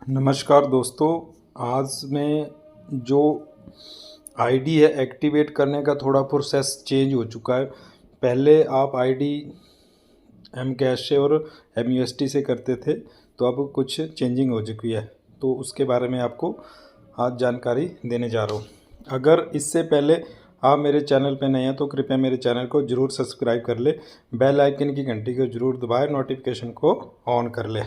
नमस्कार दोस्तों। आज मैं जो आईडी है एक्टिवेट करने का थोड़ा प्रोसेस चेंज हो चुका है। पहले आप आईडी एम कैश से और एम यूएसटी से करते थे, तो अब कुछ चेंजिंग हो चुकी है, तो उसके बारे में आपको आज जानकारी देने जा रहा हूँ। अगर इससे पहले आप मेरे चैनल पर नए हैं तो कृपया मेरे चैनल को ज़रूर सब्सक्राइब कर ले, बेल आइकन की घंटी को ज़रूर दबाएं, नोटिफिकेशन को ऑन कर ले,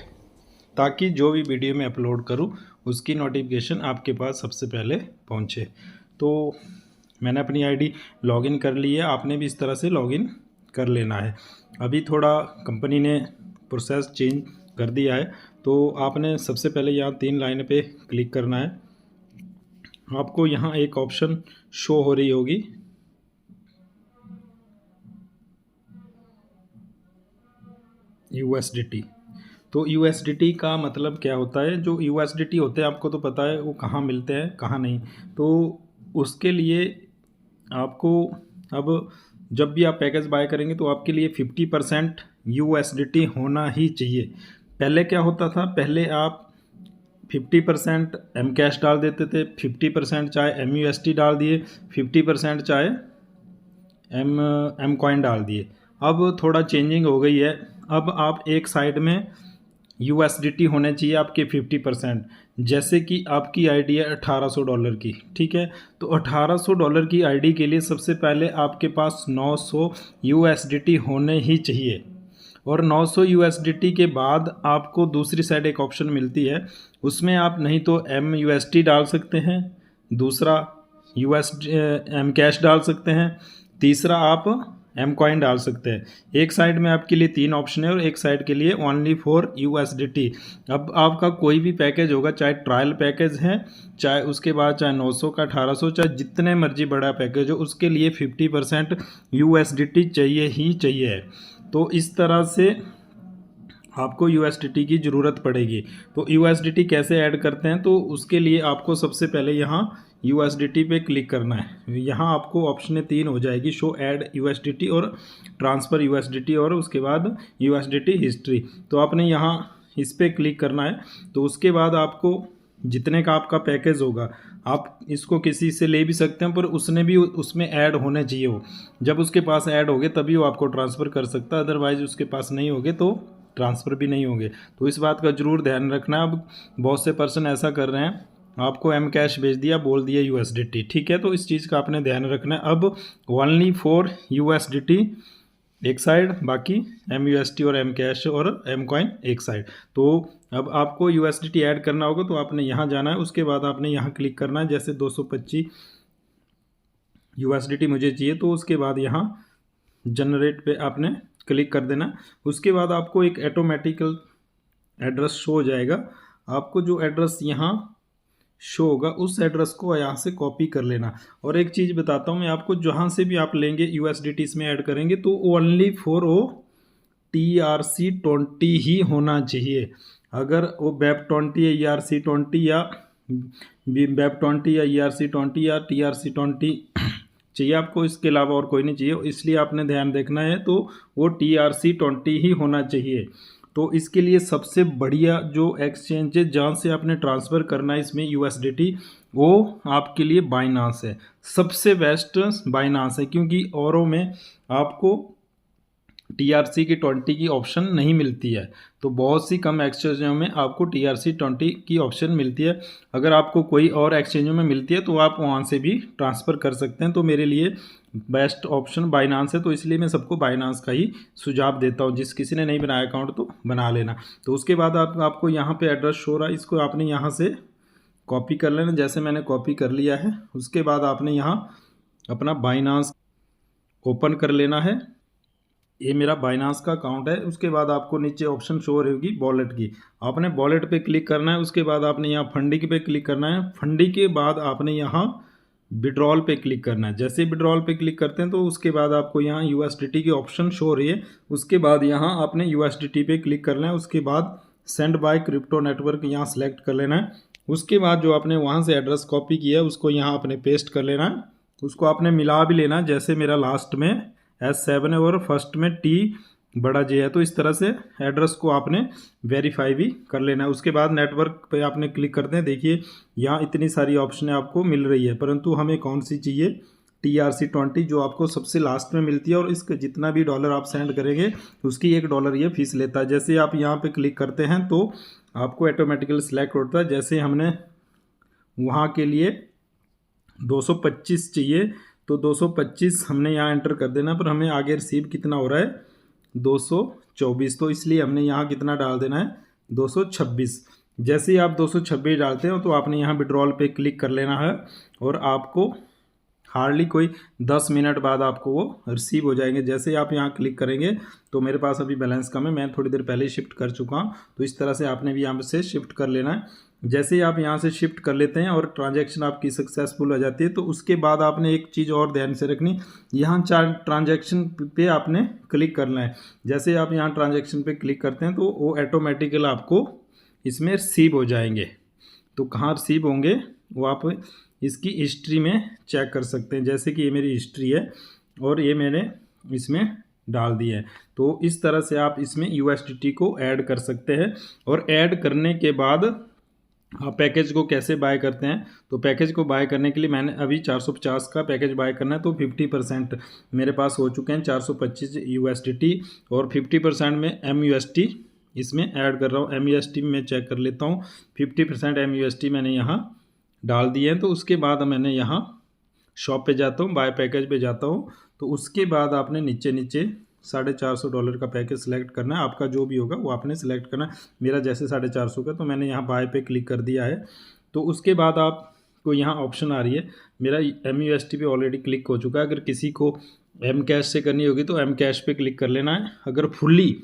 ताकि जो भी वीडियो मैं अपलोड करूं उसकी नोटिफिकेशन आपके पास सबसे पहले पहुंचे। तो मैंने अपनी आईडी लॉगिन कर ली है, आपने भी इस तरह से लॉगिन कर लेना है। अभी थोड़ा कंपनी ने प्रोसेस चेंज कर दिया है, तो आपने सबसे पहले यहाँ 3 लाइन पे क्लिक करना है। आपको यहाँ एक ऑप्शन शो हो रही होगी, USDT। तो USDT का मतलब क्या होता है? जो USDT होते हैं आपको तो पता है वो कहाँ मिलते हैं कहाँ नहीं। तो उसके लिए आपको अब जब भी आप पैकेज बाय करेंगे तो आपके लिए 50% USDT होना ही चाहिए। पहले क्या होता था, पहले आप 50% एम कैश डाल देते थे, 50% चाहे MUST डाल दिए, 50% चाहे एम कॉइन डाल दिए। अब थोड़ा चेंजिंग हो गई है। अब आप एक साइड में USDT होने चाहिए आपके 50%। जैसे कि आपकी आईडी है $1800 की, ठीक है। तो $1800 की आईडी के लिए सबसे पहले आपके पास 900 USDT होने ही चाहिए। और 900 USDT के बाद आपको दूसरी साइड एक ऑप्शन मिलती है, उसमें आप नहीं तो MUST डाल सकते हैं, दूसरा एम कैश डाल सकते हैं, तीसरा आप एम कॉइन डाल सकते हैं। एक साइड में आपके लिए 3 ऑप्शन है और एक साइड के लिए ओनली फॉर USDT। अब आपका कोई भी पैकेज होगा, चाहे ट्रायल पैकेज है, चाहे उसके बाद चाहे 900 का 1800, चाहे जितने मर्जी बड़ा पैकेज हो, उसके लिए 50% USDT चाहिए ही चाहिए। तो इस तरह से आपको USDT की ज़रूरत पड़ेगी। तो USDT कैसे ऐड करते हैं? तो उसके लिए आपको सबसे पहले यहाँ USDT पे क्लिक करना है। यहाँ आपको ऑप्शन 3 हो जाएगी, शो ऐड USDT और ट्रांसफ़र USDT, और उसके बाद USDT हिस्ट्री। तो आपने यहाँ इस पर क्लिक करना है। तो उसके बाद आपको जितने का आपका पैकेज होगा, आप इसको किसी से ले भी सकते हैं, पर उसने भी उसमें ऐड होने चाहिए हो। जब उसके पास ऐड होगे तभी वो आपको ट्रांसफ़र कर सकता है, अदरवाइज़ उसके पास नहीं होगे तो ट्रांसफ़र भी नहीं होंगे। तो इस बात का ज़रूर ध्यान रखना। अब बहुत से पर्सन ऐसा कर रहे हैं, आपको एम कैश भेज दिया, बोल दिया USDT, ठीक है। तो इस चीज़ का आपने ध्यान रखना है। अब ओनली फॉर USDT एक साइड, बाकी MUST और एम कैश और एम कॉइन एक साइड। तो अब आपको USDT ऐड करना होगा, तो आपने यहाँ जाना है, उसके बाद आपने यहाँ क्लिक करना है। जैसे 225 USDT मुझे चाहिए, तो उसके बाद यहाँ जनरेट पे आपने क्लिक कर देना। उसके बाद आपको एक ऑटोमेटिकल एड्रेस शो हो जाएगा। आपको जो एड्रेस यहाँ शो होगा उस एड्रेस को यहाँ से कॉपी कर लेना। और एक चीज़ बताता हूँ मैं आपको, जहाँ से भी आप लेंगे USDT इसमें ऐड करेंगे तो ओनली फॉर वो TRC20 ही होना चाहिए। अगर वो BEP20 या ERC20 या BEP20 या ERC20 या TRC20 चाहिए आपको, इसके अलावा और कोई नहीं चाहिए, इसलिए आपने ध्यान देखना है। तो वो TRC20 ही होना चाहिए। तो इसके लिए सबसे बढ़िया जो एक्सचेंज है जहाँ से आपने ट्रांसफ़र करना है इसमें USDT, वो आपके लिए बाइनांस है। सबसे बेस्ट बाइनांस है, क्योंकि औरों में आपको TRC20 की ऑप्शन नहीं मिलती है। तो बहुत सी कम एक्सचेंजों में आपको TRC20 की ऑप्शन मिलती है। अगर आपको कोई और एक्सचेंजों में मिलती है तो आप वहाँ से भी ट्रांसफ़र कर सकते हैं। तो मेरे लिए बेस्ट ऑप्शन बाइनांस है, तो इसलिए मैं सबको बाइनांस का ही सुझाव देता हूँ। जिस किसी ने नहीं बनाया अकाउंट तो बना लेना। तो उसके बाद आपको यहाँ पे एड्रेस शो रहा है, इसको आपने यहाँ से कॉपी कर लेना। जैसे मैंने कॉपी कर लिया है, उसके बाद आपने यहाँ अपना बाइनांस ओपन कर लेना है। ये मेरा बाइनांस का अकाउंट है। उसके बाद आपको नीचे ऑप्शन शो रहेगी वॉलेट की, आपने वॉलेट पे क्लिक करना है। उसके बाद आपने यहाँ फंडिंग पे क्लिक करना है। फंडिंग के बाद आपने यहाँ विड्रॉल पे क्लिक करना है। जैसे विड्रॉल पे क्लिक करते हैं तो उसके बाद आपको यहाँ USDT की ऑप्शन शो हो रही है। उसके बाद यहाँ आपने USDT पे क्लिक करना है। उसके बाद सेंड बाय क्रिप्टो नेटवर्क यहाँ सेलेक्ट कर लेना है। उसके बाद जो आपने वहाँ से एड्रेस कॉपी किया है उसको यहाँ आपने पेस्ट कर लेना है। उसको आपने मिला भी लेना, जैसे मेरा लास्ट में S7 है और फर्स्ट में बड़ा जे है। तो इस तरह से एड्रेस को आपने वेरीफाई भी कर लेना है। उसके बाद नेटवर्क पे आपने क्लिक करते हैं। देखिए यहाँ इतनी सारी ऑप्शन आपको मिल रही है, परंतु हमें कौन सी चाहिए, TRC20 जो आपको सबसे लास्ट में मिलती है, और इसका जितना भी डॉलर आप सेंड करेंगे उसकी $1 ये फीस लेता है। जैसे आप यहाँ पे क्लिक करते हैं तो आपको ऑटोमेटिकली सिलेक्ट होता है। जैसे हमने वहाँ के लिए 225 चाहिए तो 225 हमने यहाँ एंटर कर देना, पर हमें आगे रिसीव कितना हो रहा है 224, तो इसलिए हमने यहाँ कितना डाल देना है 226। जैसे ही आप 226 डालते हो तो आपने यहाँ विड्रॉल पे क्लिक कर लेना है, और आपको हार्डली कोई 10 मिनट बाद आपको वो रिसीव हो जाएंगे। जैसे ही आप यहाँ क्लिक करेंगे तो मेरे पास अभी बैलेंस कम है, मैं थोड़ी देर पहले शिफ्ट कर चुका हूँ, तो इस तरह से आपने भी यहाँ से शिफ्ट कर लेना है। जैसे ही आप यहाँ से शिफ्ट कर लेते हैं और ट्रांजैक्शन आपकी सक्सेसफुल हो जाती है, तो उसके बाद आपने एक चीज़ और ध्यान से रखनी, यहाँ ट्रांजैक्शन पे आपने क्लिक करना है। जैसे आप यहाँ ट्रांजैक्शन पे क्लिक करते हैं तो वो ऑटोमेटिकल आपको इसमें रिसीव हो जाएंगे। तो कहाँ रिसीव होंगे वो आप इसकी हिस्ट्री में चेक कर सकते हैं। जैसे कि ये मेरी हिस्ट्री है और ये मैंने इसमें डाल दी है। तो इस तरह से आप इसमें USDT को ऐड कर सकते हैं। और ऐड करने के बाद आप पैकेज को कैसे बाय करते हैं, तो पैकेज को बाय करने के लिए मैंने अभी 450 का पैकेज बाय करना है, तो 50% मेरे पास हो चुके हैं 425 USDT, और 50% में MUST इसमें ऐड कर रहा हूँ। MUST में चेक कर लेता हूँ, 50% MUST मैंने यहाँ डाल दिए हैं। तो उसके बाद मैंने यहाँ शॉप पे जाता हूँ, बाय पैकेज पे जाता हूँ, तो उसके बाद आपने नीचे $450 का पैकेज सेलेक्ट करना है। आपका जो भी होगा वो आपने सेलेक्ट करना है। मेरा जैसे 450 का, तो मैंने यहाँ बाय पे क्लिक कर दिया है। तो उसके बाद आपको यहाँ ऑप्शन आ रही है, मेरा MUST पे ऑलरेडी क्लिक हो चुका है। अगर किसी को M-कैश से करनी होगी तो M-कैश पे क्लिक कर लेना है। अगर फुल्ली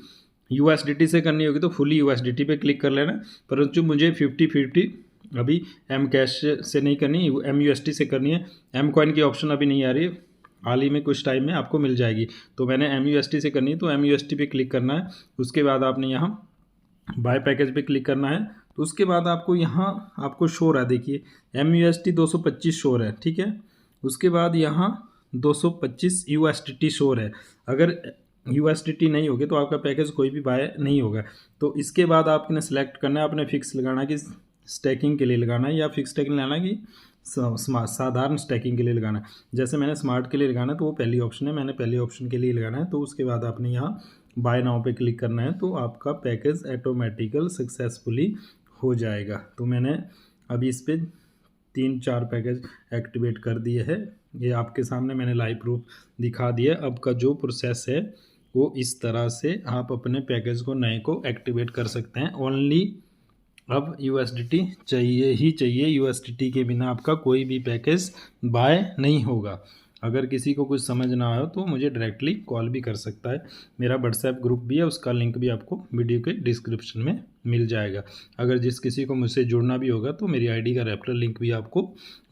USDT से करनी होगी तो फुल्ली USDT पे क्लिक कर लेना है। परंतु मुझे 50-50 अभी M-कैश से नहीं करनी, MUST से करनी है। M-कॉइन की ऑप्शन अभी नहीं आ रही है, हाल ही में कुछ टाइम में आपको मिल जाएगी। तो मैंने MUST से करनी है, तो MUST पे क्लिक करना है। उसके बाद आपने यहाँ बाय पैकेज पे क्लिक करना है। तो उसके बाद आपको यहाँ आपको शो रहा है, देखिए MUST 225 शो है, ठीक है। उसके बाद यहाँ 225 USDT शो है। अगर USDT नहीं होगी तो आपका पैकेज कोई भी बाय नहीं होगा। तो इसके बाद आपने सेलेक्ट करना है, आपने फिक्स लगाना है कि स्टैकिंग के लिए लगाना है या फिक्स स्टैकिंग लगाना है कि साधारण स्टैकिंग के लिए लगाना है। जैसे मैंने स्मार्ट के लिए लगाना है तो वो पहली ऑप्शन है, मैंने पहली ऑप्शन के लिए लगाना है। तो उसके बाद आपने यहाँ बाय नाउ पे क्लिक करना है, तो आपका पैकेज ऑटोमेटिकल सक्सेसफुली हो जाएगा। तो मैंने अभी इस पर 3-4 पैकेज एक्टिवेट कर दिए हैं। ये आपके सामने मैंने लाइव प्रूफ दिखा दिया। अब का जो प्रोसेस है वो इस तरह से आप अपने पैकेज को नए को एक्टिवेट कर सकते हैं। ओनली अब USDT चाहिए ही चाहिए, USDT के बिना आपका कोई भी पैकेज बाय नहीं होगा। अगर किसी को कुछ समझ ना आए तो मुझे डायरेक्टली कॉल भी कर सकता है। मेरा WhatsApp ग्रुप भी है, उसका लिंक भी आपको वीडियो के डिस्क्रिप्शन में मिल जाएगा। अगर जिस किसी को मुझसे जुड़ना भी होगा तो मेरी ID का रेफरल लिंक भी आपको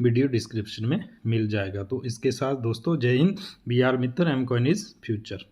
वीडियो डिस्क्रिप्शन में मिल जाएगा। तो इसके साथ दोस्तों जय हिंद, BR मित्तर, M-कॉइन इज़ फ्यूचर।